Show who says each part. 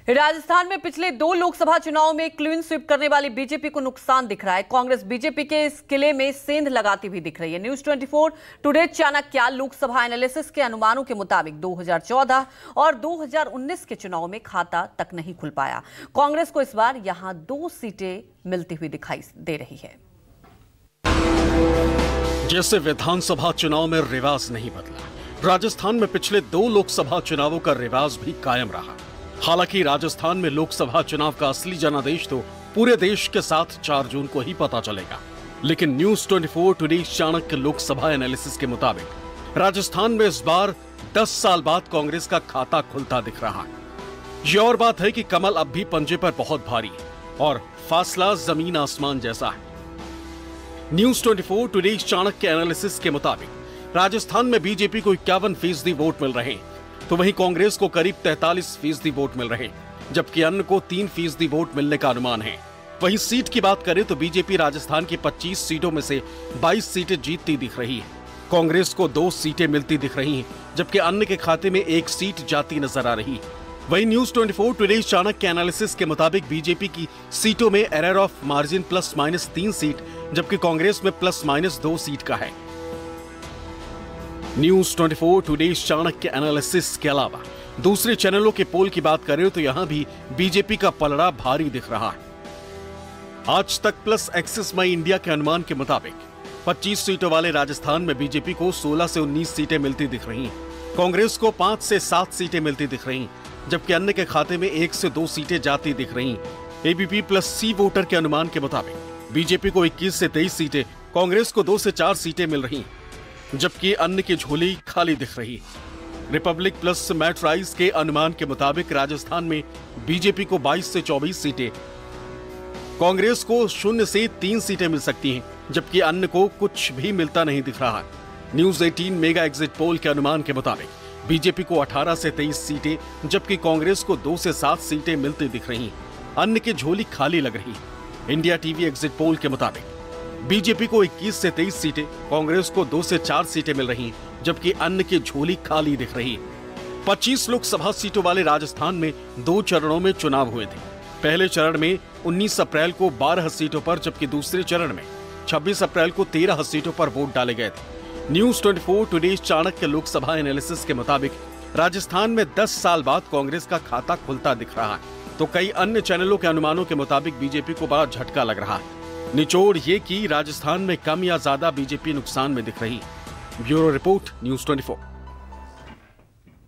Speaker 1: राजस्थान में पिछले 2 लोकसभा चुनाव में क्लीन स्वीप करने वाली बीजेपी को नुकसान दिख रहा है। कांग्रेस बीजेपी के इस किले में सेंध लगाती हुई दिख रही है। News 24 today Chanakya Lok Sabha analysis के अनुमानों के मुताबिक 2014 और 2019 के चुनाव में खाता तक नहीं खुल पाया। कांग्रेस को इस बार यहां 2 सीटें मिलती हुई दिखाई दे रही है।
Speaker 2: जैसे विधानसभा चुनाव में रिवाज नहीं बदला, राजस्थान में पिछले 2 लोकसभा चुनावों का रिवाज भी कायम रहा। हालांकि राजस्थान में लोकसभा चुनाव का असली जनादेश तो पूरे देश के साथ 4 जून को ही पता चलेगा, लेकिन news 24 today Chanakya Lok Sabha analysis के मुताबिक राजस्थान में इस बार 10 साल बाद कांग्रेस का खाता खुलता दिख रहा है। ये और बात है कि कमल अब भी पंजे पर बहुत भारी है और फासला जमीन आसमान जैसा है। न्यूज 24 टुडे चाणक्य एनालिसिस के मुताबिक राजस्थान में बीजेपी को 51% वोट मिल रहे हैं, तो वहीं कांग्रेस को करीब 43% वोट मिल रहे हैं, जबकि अन्य को 3% वोट मिलने का अनुमान है। वहीं सीट की बात करें तो बीजेपी राजस्थान की 25 सीटों में से 22 सीटें जीतती दिख रही है। कांग्रेस को 2 सीटें मिलती दिख रही हैं, जबकि अन्य के खाते में 1 सीट जाती नजर आ रही है। वहीं न्यूज 24 टुडे चाणक्य एनालिसिस के मुताबिक बीजेपी की सीटों में एरर ऑफ मार्जिन +-3 सीट, जबकि कांग्रेस में +-2 सीट का है। न्यूज 24 टुडे चाणक्य एनालिसिस के अलावा दूसरे चैनलों के पोल की बात करें तो यहां भी बीजेपी का पलड़ा भारी दिख रहा है। आज तक प्लस एक्सिस माई इंडिया के अनुमान के मुताबिक 25 सीटों वाले राजस्थान में बीजेपी को 16 से 19 सीटें मिलती दिख रही हैं, कांग्रेस को 5 से 7 सीटें मिलती दिख रही हैं, जबकि अन्य के खाते में 1 से 2 सीटें जाती दिख रही हैं। एबीपी प्लस सी वोटर के अनुमान के मुताबिक बीजेपी को 21 से 23 सीटें, कांग्रेस को 2 से 4 सीटें मिल रही हैं, जबकि अन्य की झोली खाली दिख रही है। रिपब्लिक प्लस मैट्राइज के अनुमान के मुताबिक राजस्थान में बीजेपी को 22 से 24 सीटें, कांग्रेस को 0 से 3 सीटें मिल सकती हैं, जबकि अन्य को कुछ भी मिलता नहीं दिख रहा है। न्यूज 18 मेगा एग्जिट पोल के अनुमान के मुताबिक बीजेपी को 18 से 23 सीटें, जबकि कांग्रेस को 2 से 7 सीटें मिलती दिख रही हैं, अन्य की झोली खाली लग रही है। इंडिया टीवी एग्जिट पोल के मुताबिक बीजेपी को 21 से 23 सीटें, कांग्रेस को 2 से 4 सीटें मिल रही हैं, जबकि अन्य की झोली खाली दिख रही है। 25 लोकसभा सीटों वाले राजस्थान में 2 चरणों में चुनाव हुए थे। पहले चरण में 19 अप्रैल को 12 सीटों पर, जबकि दूसरे चरण में 26 अप्रैल को 13 सीटों पर वोट डाले गए थे। News 24 today Chanakya Lok Sabha analysis के मुताबिक राजस्थान में 10 साल बाद कांग्रेस का खाता खुलता दिख रहा है, तो कई अन्य चैनलों के अनुमानों के मुताबिक बीजेपी को बड़ा झटका लग रहा है। निचोड़ ये कि राजस्थान में कम या ज्यादा बीजेपी नुकसान में दिख रही। Bureau report news 24।